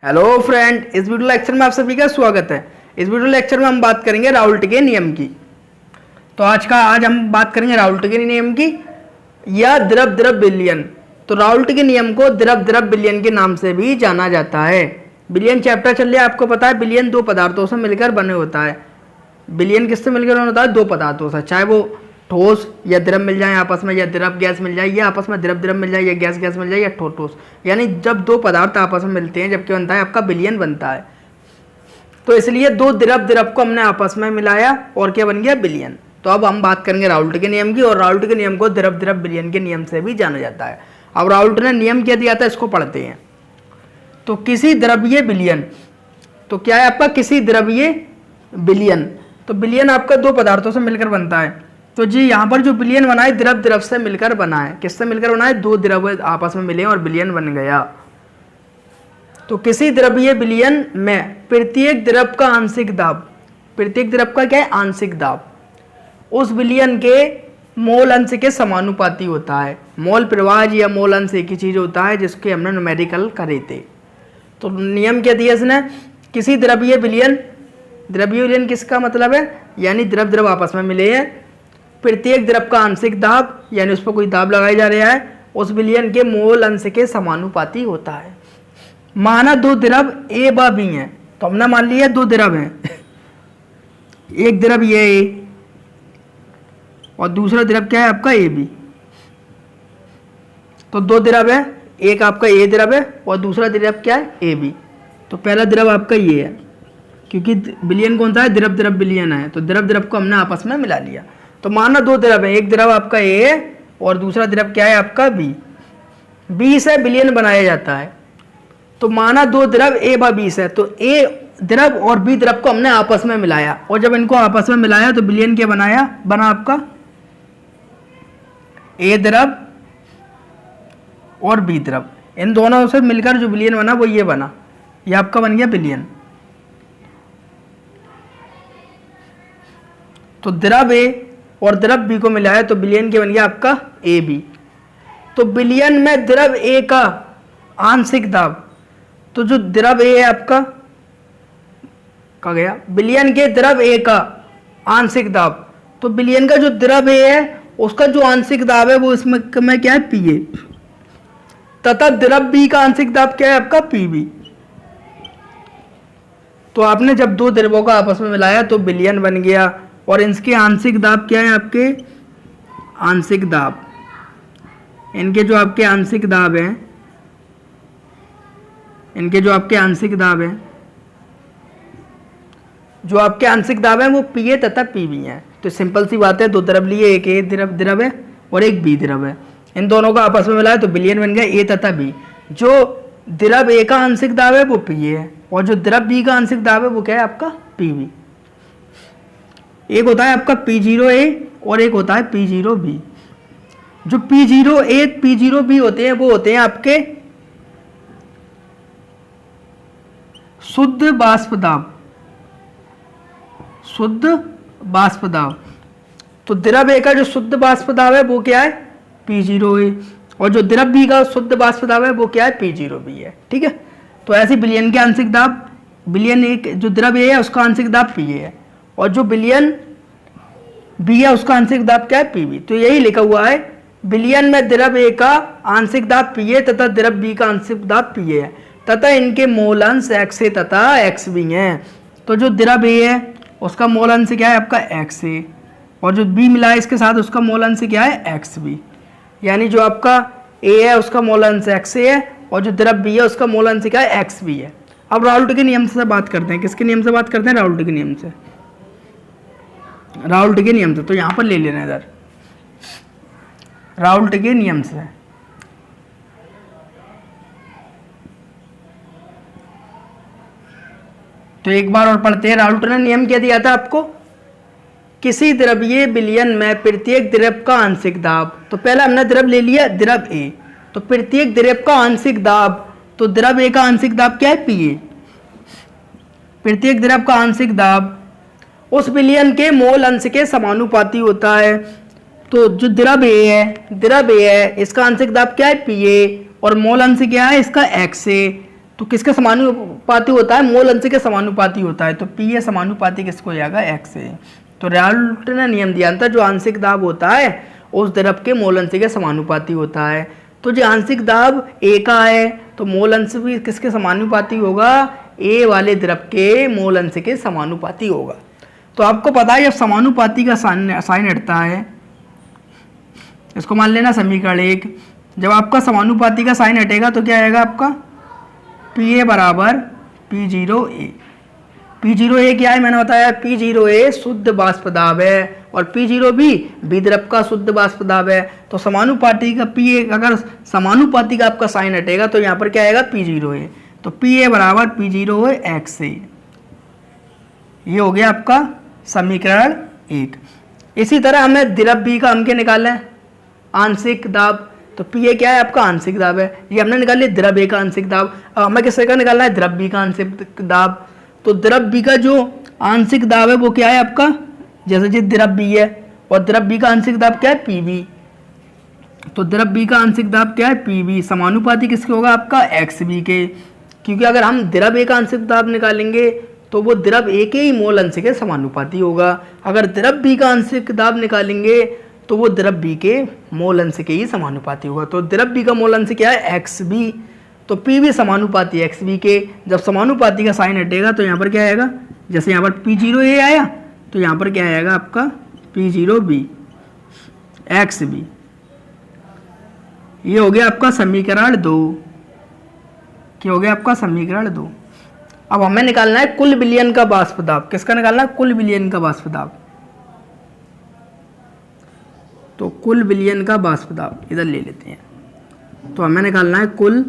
Hello friend, इस video lecture में आप सभी का स्वागत है। इस वीडियो लेक्चर में हम बात करेंगे राउल्ट के नियम की। तो आज हम बात करेंगे राउल्ट के नियम की या द्रव द्रव विलयन। तो राउल्ट के नियम को द्रव द्रव विलयन के नाम से भी जाना जाता है। विलयन चैप्टर चल रहा है, आपको पता है विलयन दो पदार्थों से मिलकर बने होता है। विलयन किससे मिलकर बना होता है? दो पदार्थों से, चाहे वो ठोस या द्रव मिल जाए आपस में, या द्रव गैस मिल जाए, या आपस में द्रव द्रव मिल जाए, या गैस गैस मिल जाए, या ठोस ठोस। यानी जब दो पदार्थ आपस में मिलते हैं जबकि बनता है आपका विलयन बनता है। तो इसलिए दो द्रव द्रव को हमने आपस में मिलाया और क्या बन गया? विलयन। तो अब हम बात करेंगे राउल्ट के नियम की, और राउल्ट के नियम को द्रव द्रव विलयन के नियम से भी जाना जाता है। अब राउल्ट ने नियम क्या दिया था, इसको पढ़ते हैं। तो किसी द्रव्य विलयन, तो क्या है आपका? किसी द्रव्य विलयन। तो विलयन आपका दो पदार्थों से मिलकर बनता है। तो जी यहाँ पर जो विलयन बना है द्रव द्रव से मिलकर बना है। किससे मिलकर बना है? दो द्रव आपस में मिले और विलयन बन गया। तो किसी द्रव्य विलयन में प्रत्येक द्रव का आंशिक दाब, प्रत्येक द्रव का क्या है? आंशिक दाब उस विलयन के मोल अंश के समानुपाती होता है। मोल प्रवाह या मोल अंश एक ही चीज होता है जिसके हमने न्यूमेरिकल करे थे। तो नियम क्या दिया इसने? किसी द्रव्य विलयन, द्रव्य विलयन किसका मतलब है? यानी द्रव द्रव आपस में मिले हैं, प्रत्येक द्रव का आंशिक दाब यानी उस पर कोई दाब लगाया जा रहा है उस विलयन के मोल अंश के समानुपाती होता है। माना दो द्रव ए व बी हैं, तो हमने मान लिया दो द्रव हैं एक द्रव ये ए और दूसरा द्रव क्या है आपका? A B. तो दो द्रव है, एक आपका ए द्रव है और दूसरा द्रव क्या है? A B. तो पहला द्रव आपका ये है, क्योंकि विलयन कौन सा है? द्रव द्रव विलयन है। तो द्रव द्रव को हमने आपस में मिला लिया। तो माना दो द्रव है, एक द्रव आपका ए और दूसरा द्रव क्या है आपका? बी। बी से विलयन बनाया जाता है। तो माना दो द्रव ए व बी से, तो ए द्रव और बी द्रव को हमने आपस में मिलाया, और जब इनको आपस में मिलाया तो विलयन क्या बनाया? बना आपका ए द्रव और बी द्रव। इन दोनों से मिलकर जो विलयन बना वो ये बना, ये आपका बन गया विलयन। तो द्रव ए और द्रव बी को मिलाया तो विलयन क्या बन गया आपका? A B. तो विलयन में द्रव ए का आंशिक दाब, तो जो द्रव ए है आपका कहा गया विलयन के द्रव ए का आंशिक दाब, तो विलयन का जो द्रव ए है उसका जो आंशिक दाब है वो इसमें क्या है? P A. तथा द्रव बी का आंशिक दाब क्या है आपका? P B. तो आपने जब दो द्रवों का आपस में मिलाया तो विलयन बन गया, और इनके आंशिक दाब क्या है आपके? आंशिक दाब, इनके जो आपके आंशिक दाब हैं, इनके जो आपके आंशिक दाब हैं, जो आपके आंशिक दाब हैं वो पी ए तथा पी बी हैं। तो सिंपल सी बात है, दो द्रव लिए, एक ए द्रव है और एक बी द्रव है, इन दोनों का आपस में मिलाया तो विलयन बन गया ए तथा बी। जो द्रव ए का आंशिक दाब है वो पी ए है, और जो द्रव बी का आंशिक दाब है वो क्या है आपका? P B. एक होता है आपका P0A और एक होता है P0B। जो P0A P0B होते हैं वो होते हैं आपके शुद्ध वाष्प दाब, शुद्ध वाष्प दाब। तो द्रव A का जो शुद्ध वाष्प दाब है वो क्या है? P0A, और जो द्रव B का शुद्ध वाष्प दाब है वो क्या है? P0B है। ठीक है। तो ऐसे विलयन के आंशिक दाब, विलयन एक जो द्रव A है उसका आंशिक दाब P है, और जो विलयन बी है उसका आंशिक दाब क्या है? P B. तो यही लिखा हुआ है, विलयन में द्रव ए का आंशिक दाब पी ए तथा द्रव बी का आंशिक दाब पी ए है, तथा इनके मोल अंश एक्स ए तथा एक्स बी हैं। तो जो द्रव ए है उसका मोल अंश क्या है आपका? एक्स ए, और जो बी मिला है इसके साथ उसका मोल अंश क्या है? X B. यानी जो आपका ए है उसका मोल अंश एक्स ए है, और जो द्रव बी है उसका मोल अंश क्या है? एक्स बी है। अब राउल्ट के नियम से बात करते हैं। किसके नियम से बात करते हैं? राउल्ट के नियम से, राउल्ट के नियम से। तो यहां पर ले लेना इधर, राउल्ट के नियम से। तो एक बार और पढ़ते हैं। राउल्ट ने नियम क्या दिया था आपको? किसी द्रव्य विलयन में प्रत्येक द्रव का आंशिक दाब, तो पहला हमने द्रव ले लिया द्रव ए, तो प्रत्येक द्रव का आंशिक दाब, तो द्रव ए का आंशिक दाब क्या है? पी ए। प्रत्येक द्रव का आंशिक दाब उस विलयन के मोल अंश के समानुपाती होता है। तो जो द्रव ए है इसका आंशिक दाब क्या है? पी ए, और मोल अंश क्या है इसका? एक्स ए। तो किसके समानुपाती होता है? मोल अंश के समानुपाती होता है। तो पी ए समानुपाती किसको हो जाएगा? एक्स ए। तो राउल्ट ने नियम दिया था जो आंशिक दाब होता है उस द्रव के मोल अंश के समानुपाती होता है। तो जो आंशिक दाब ए का है तो मोल अंश भी किसके समानुपाती होगा? ए वाले द्रव के मोल अंश के समानुपाती होगा। तो आपको पता है जब समानुपाती का साइन हटता है, इसको मान लेना समीकरण 1, जब आपका समानुपाती का साइन हटेगा तो क्या आएगा आपका? पी ए बराबर पी जीरो ए। पी जीरो ए क्या है? मैंने बताया पी जीरो ए शुद्ध वाष्प दाब है और पी जीरो बी द्रव का शुद्ध वाष्प दाब है। तो समानुपाती का पी ए, अगर समानुपाती का आपका साइन हटेगा तो यहाँ पर क्या आएगा? पी जीरो ए। तो पी ए बराबर पी जीरो ए एक्स ए। ये हो गया आपका समीकरण 1। इसी तरह हमें द्रव बी का हमके निकालना है आंशिक दाब। तो पी ए क्या है? आपका आंशिक दाब है। ये हमने निकाल लिया द्रव ए का आंशिक दाब। अब हमें किससे का निकालना है? द्रव बी का आंशिक दाब। तो द्रव बी का जो आंशिक दाब है वो क्या है आपका? जैसे जी द्रव बी है और द्रव बी का आंशिक दाब क्या है? P B. तो द्रव बी का आंशिक दाब क्या है? P B. समानुपाती किसके होगा? आपका एक्स बी के। क्योंकि अगर हम द्रव ए का आंशिक दाब निकालेंगे तो वो द्रव ए के ही मोल अंश के समानुपाती होगा। अगर द्रव बी का आंशिक दाब निकालेंगे तो वो द्रव बी के मोल अंश के ही समानुपाती होगा। तो द्रव बी का मोल अंश क्या है? X B. तो पी भी समानुपाती एक्स बी के। जब समानुपाती का साइन हटेगा तो यहाँ पर क्या आएगा? जैसे यहाँ पर पी जीरो ए आया तो यहाँ पर क्या आएगा आपका? P zero B X B. ये हो गया आपका समीकरण 2। क्या हो गया आपका? समीकरण 2। अब हमें निकालना है कुल विलयन का वाष्प दाब। किसका निकालना है? कुल विलयन का वाष्प दाब। तो कुल विलयन का वाष्प दाब इधर ले लेते हैं। तो हमें निकालना है कुल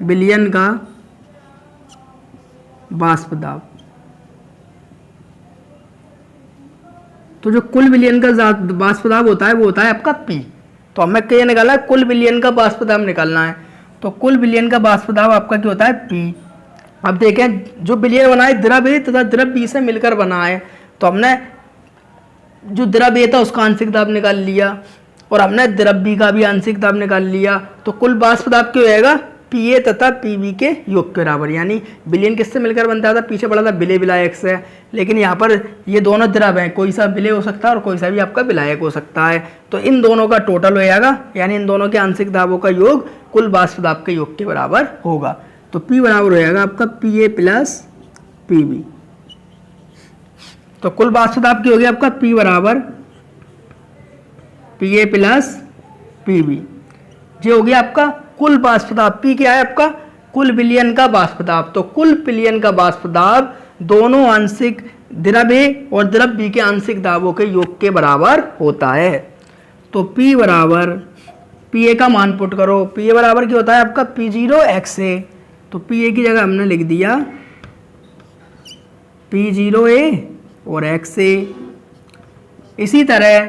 विलयन का वाष्प दाब। तो जो कुल विलयन का वाष्प दाब होता है वो होता है आपका पी। तो हमें क्या निकालना है? कुल विलयन का वाष्प दाब निकालना है। तो कुल विलयन का वाष्प दाब आपका क्या होता है? पी। अब देखें जो विलयन बना है द्रव ए तथा द्रव बी से मिलकर बना है। तो हमने जो द्रव ए था उसका आंशिक दाब निकाल लिया और हमने द्रव बी का भी आंशिक दाब निकाल लिया। तो कुल वाष्प दाब क्या होएगा? पी ए तथा पी बी के योग के बराबर। यानी विलयन किससे मिलकर बनता था? पीछे पड़ा था विलय विलायक से, लेकिन यहाँ पर ये दोनों द्रव हैं, कोई सा विलय हो सकता है और कोई सा भी आपका विलायक हो सकता है। तो इन दोनों का टोटल हो जाएगा, यानी इन दोनों के आंशिक दाबों का योग कुल वाष्प दाब के योग के बराबर होगा। तो P बराबर हो जाएगा आपका P A plus P B. तो कुल वाष्प दाब की हो गया आपका P बराबर P A plus P B. ये हो गया आपका कुल वाष्प दाब। P क्या है आपका? कुल विलयन का वाष्प दाब। तो कुल विलयन का वाष्प दाब दोनों आंशिक द्रव ए और द्रव बी के आंशिक दाबों के योग के बराबर होता है। तो P बराबर पी ए का मान पुट करो। पी ए बराबर क्या होता है आपका? पी जीरो एक्स ए। तो पी ए की जगह हमने लिख दिया पी जीरो ए और एक्स ए। इसी तरह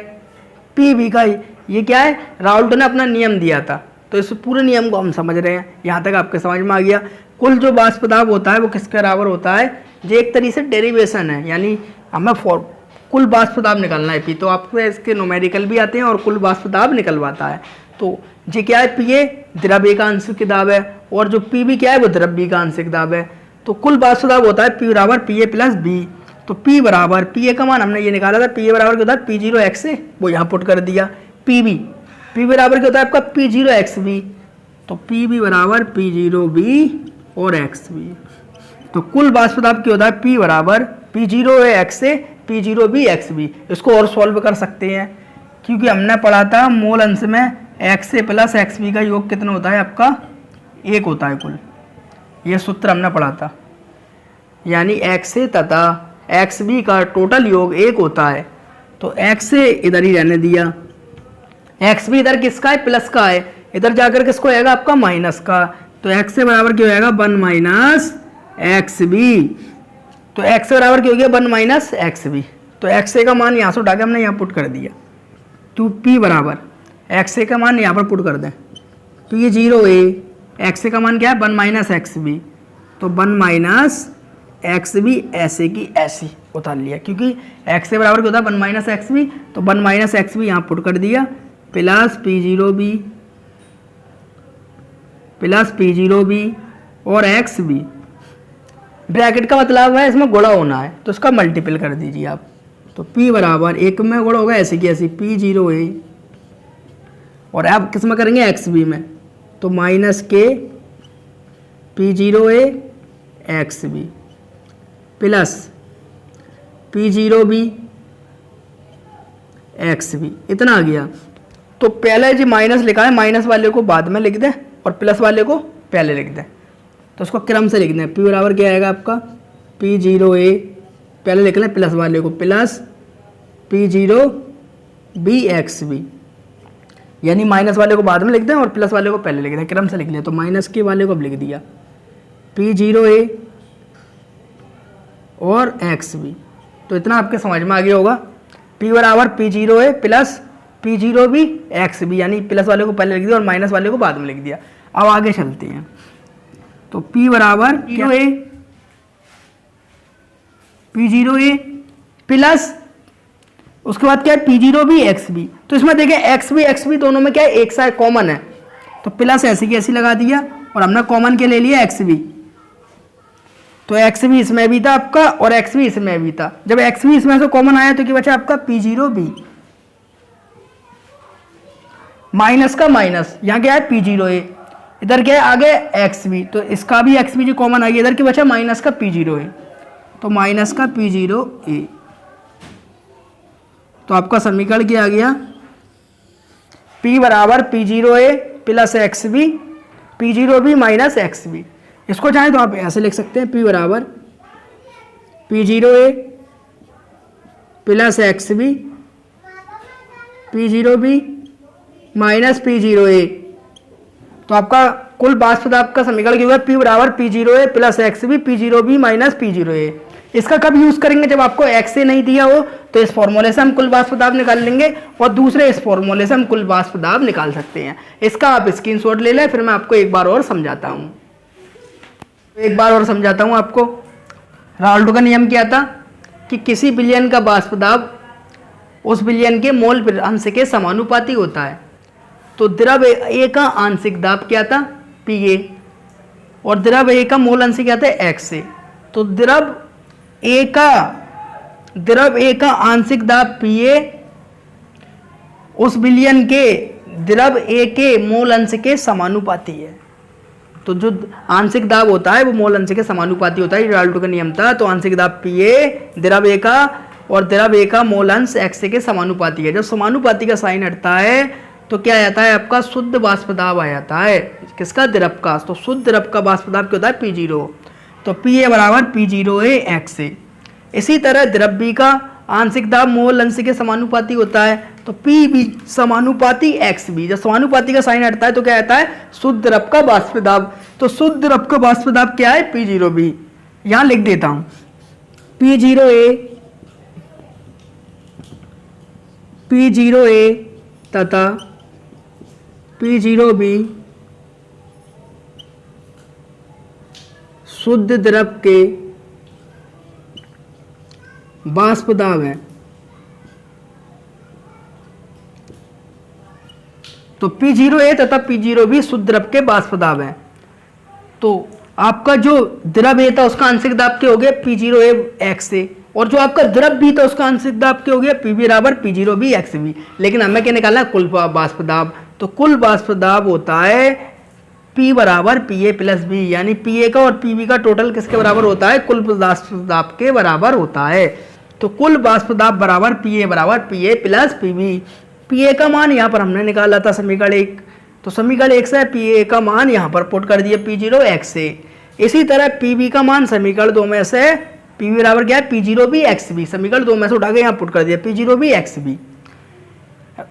पी बी का ये क्या है? राउल्ट ने अपना नियम दिया था, तो इस पूरे नियम को हम समझ रहे हैं। यहाँ तक आपके समझ में आ गया। कुल जो वाष्प दाब होता है वो किसके बराबर होता है? ये एक तरीके से डेरिवेशन है, यानी हमें कुल वाष्प दाब निकालना है पी। तो आपको इसके न्यूमेरिकल भी आते हैं और कुल वाष्प दाब निकलवाता है। तो ये क्या है? पी ए द्रव ए का आंशिक दाब है और जो पी बी क्या है? वो द्रव बी का आंशिक दाब है। तो कुल वाष्प दाब होता है पी बराबर पी ए प्लस बी। तो पी बराबर पी ए का मान हमने ये निकाला था, पी ए बराबर क्या होता है? पी जीरो एक्स ए, वो यहाँ पुट कर दिया। पी बी बराबर क्या होता है आपका? P zero X B. तो पी बी बराबर पी जीरो बी और एक्स बी। तो कुल वाष्प दाब क्या होता है? पी बराबर P zero X A P zero B X B. इसको और सॉल्व कर सकते हैं क्योंकि हमने पढ़ा था मोल अंश में एक्स ए प्लस एक्स बी का योग कितना होता है आपका? 1 होता है कुल। ये सूत्र हमने पढ़ा था, यानी एक्स ए तथा एक्स बी का टोटल योग 1 होता है। तो एक्स ए इधर ही रहने दिया, एक्स बी इधर किसका है? प्लस का है। इधर जाकर किसको आएगा आपका? माइनस का। तो एक्स ए बराबर क्या हो जाएगा? 1 माइनस एक्स बी। तो एक्स ए बराबर क्या हो गया? 1 माइनस एक्स बी। तो एक्स ए का मान यहाँ से उठा के हमने यहाँ पुट कर दिया। तो पी बराबर एक्स ए का मान यहाँ पर पुट कर दें तो ये जीरो ए, एक्स ए का मान क्या है? 1 माइनस एक्स बी। तो 1 माइनस एक्स बी ऐसे की ऐसी उतार लिया, क्योंकि एक्स ए बराबर क्या होता है? 1 माइनस एक्स बी। तो 1 माइनस एक्स बी यहाँ पुट कर दिया plus P zero B plus P0B और XB। ब्रैकेट का मतलब है इसमें गुणा होना है, तो इसका मल्टीपल कर दीजिए आप। तो P बराबर एक में गुणा होगा ऐसी की ऐसी P0A, और आप किस में करेंगे XB में, तो माइनस के P0A XB plus P0B XB, इतना आ गया। तो पहले जो माइनस लिखा है माइनस वाले को बाद में लिख दें और प्लस वाले को पहले लिख दें, तो उसको क्रम से लिख दें। P बराबर क्या आएगा आपका P0A, पहले लिख लें प्लस वाले को, प्लस P0B XB, यानी माइनस वाले को बाद में लिख दें और प्लस वाले को पहले लिख दें, क्रम से लिख लें। तो माइनस के वाले को अब लिख दिया P0A और XB, तो इतना आपके समझ में आ गया होगा। P बराबर P0A प्लस P0B XB, यानी प्लस वाले को पहले लिख दिया और माइनस वाले को बाद में लिख दिया। अब आगे चलते हैं। तो P बराबर P0A प्लस उसके बाद क्या है P0B XB। तो इसमें देखें XB XB दोनों में क्या है, एक साथ कॉमन है, तो प्लस ऐसी की ऐसी लगा दिया और हमने कॉमन के ले लिया XB। तो XB इसमें भी था आपका और XB इसमें भी था। जब XB इसमें से कॉमन आया तो क्या बचा आपका P0B, माइनस का माइनस, यहाँ क्या है P0A, इधर क्या है आगे XB, तो इसका भी XB जो कॉमन आ गया, इधर क्या बचा माइनस का P0A, तो माइनस का P0A। तो आपका समीकरण क्या आ गया, P बराबर P0A plus XB P0B minus XB। इसको चाहें तो आप ऐसे लिख सकते हैं, P बराबर P0A plus XB P0B minus P0A। तो आपका कुल वाष्प दाब का समीकरण क्या होगा, P बराबर P0A plus XB P0B minus P0A। इसका कब यूज करेंगे, जब आपको XA नहीं दिया हो, तो इस फॉर्मूले से हम कुल वाष्प दाब निकाल लेंगे और दूसरे इस फॉर्मूले से हम कुल वाष्प दाब निकाल सकते हैं। इसका आप स्क्रीनशॉट ले लें, फिर मैं आपको एक बार और समझाता हूँ। आपको राल्टो का नियम क्या था कि किसी विलयन का वाष्प दाब उस विलयन के मोल अंश के समानुपाती होता है। तो द्रव A का आंशिक दाब क्या था, PA, और द्रव A का मोल अंश क्या था, XA। तो द्रव A का आंशिक दाब PA उस विलयन के द्रव A के मोल अंश के समानुपाती है। तो जो आंशिक दाब होता है वो मोल अंश के समानुपाती होता है, राल्टो का नियम था। तो आंशिक दाब PA द्रव A का और द्रव A का मोल अंश XA के समानुपाती है। जब समानुपाती का साइन हटता है तो क्या आता है आपका शुद्ध वाष्प दाब आ जाता है, किसका, द्रव का। तो शुद्ध द्रव का वाष्प दाब क्या होता है, P0। तो PA बराबर P0A XA। इसी तरह द्रव B का आंशिक दाब मोल अंश के समानुपाती होता है, तो PB समानुपाती XB। जब समानुपाती का साइन हटता है तो क्या आता है, शुद्ध द्रव का वाष्प दाब। तो शुद्ध द्रव का वाष्प दाब क्या है, P0B। यहां लिख देता हूं P0A तथा P0B शुद्ध द्रव के वाष्प दाब है। तो P0A तथा P0B शुद्ध द्रव के वाष्प दाब है। तो आपका जो द्रव A था उसका आंशिक दाब क्या हो गया, P0A XA, और जो आपका द्रव B था उसका आंशिक दाब क्या हो गया, P बराबर P0B XB। लेकिन हमें क्या निकालना है, कुल वाष्प दाब। तो कुल वाष्प दाब होता है P बराबर PA प्लस B, यानी PA का और PB का टोटल किसके बराबर होता है, कुल वाष्प दाब के बराबर होता है। तो कुल वाष्प दाब बराबर PA प्लस PB। PA का मान यहाँ पर हमने निकाला था समीकरण 1, तो समीकरण 1 से PA का मान यहाँ पर पुट कर दिया P0 XA। इसी तरह PB का मान समीकरण 2 में से PB बराबर क्या है, P0B XB, समीकरण 2 में से उठा के यहाँ पुट कर दिया P0B XB।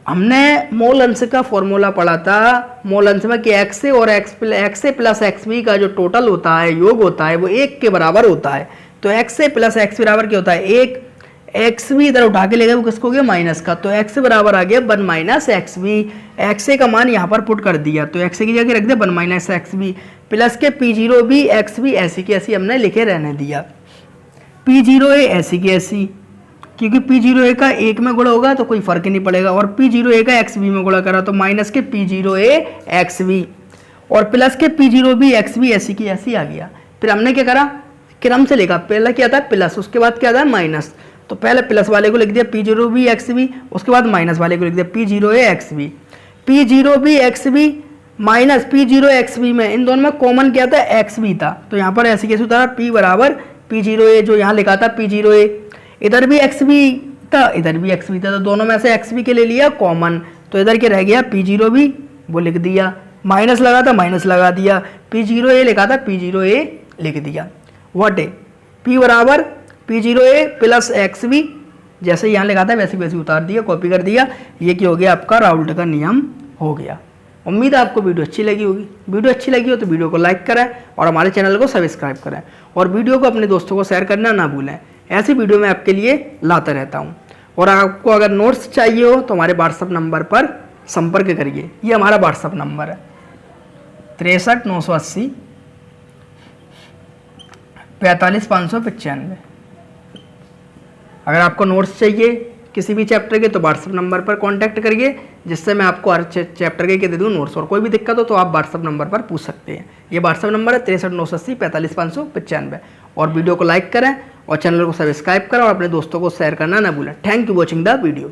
हमने मोल अंश का फॉर्मूला पढ़ा था, मोल अंश में कि XA और XA प्लस XB का जो टोटल होता है, योग होता है, वो 1 के बराबर होता है। तो XA प्लस XB बराबर क्या होता है, 1। XB इधर उठा के ले गए, वो किसको गया, माइनस का। तो X बराबर आ गया 1 माइनस XB। XA का मान यहाँ पर पुट कर दिया, तो XA की जगह रख दिया 1 माइनस XB प्लस के P0B XB ऐसी की ऐसी हमने लिखे रहने दिया। P0A ऐसी की ऐसी, क्योंकि P0A का 1 में गुणा होगा तो कोई फर्क नहीं पड़ेगा, और P0A का XB में गुणा करा तो माइनस के P0A XB। और प्लस के P0 भी एक्स भी ऐसी की ऐसी आ गया। फिर हमने क्या करा, क्रम से लिखा, पहला क्या था प्लस, उसके बाद क्या था माइनस। तो पहले प्लस वाले को लिख दिया P0 भी एक्स भी, उसके बाद माइनस वाले को लिख दिया P0 एक्स भी। P0 भी एक्स भी माइनस P0 एक्स भी में इन दोनों में कॉमन क्या था, एक्स भी था। तो यहाँ पर ऐसे कैसे उतारा, P बराबर P0 जो यहाँ लिखा था P0, इधर भी एक्स भी था इधर भी एक्स भी था, तो दोनों में से एक्स भी के ले लिया कॉमन। तो इधर क्या रह गया P0 भी, वो लिख दिया, माइनस लगा था माइनस लगा दिया, P0 लिखा था P0 लिख दिया। व्हाट है P बराबर P0 प्लस एक्स भी, जैसे यहाँ लिखा था वैसे वैसे उतार दिया, कॉपी कर दिया। ये क्या हो गया, आपका राउल्ट का नियम हो गया। उम्मीद है आपको वीडियो अच्छी लगी होगी। वीडियो अच्छी लगी हो तो वीडियो को लाइक करें और हमारे चैनल को सब्सक्राइब करें, और वीडियो को अपने दोस्तों को शेयर करना ना भूलें। ऐसी वीडियो मैं आपके लिए लाता रहता हूँ। और आपको अगर नोट्स चाहिए हो तो हमारे व्हाट्सअप नंबर पर संपर्क करिए। ये हमारा व्हाट्सअप नंबर है 63 980 45 595। अगर आपको नोट्स चाहिए किसी भी चैप्टर के तो व्हाट्सअप नंबर पर कांटेक्ट करिए, जिससे मैं आपको हर चैप्टर के दे दूँ नोट्स। और कोई भी दिक्कत हो तो आप व्हाट्सअप नंबर पर पूछ सकते हैं। ये व्हाट्सअप नंबर है 63 980 45 595। और वीडियो को लाइक करें और चैनल को सब्सक्राइब करें और अपने दोस्तों को शेयर करना ना भूलें। Thank you watching the video.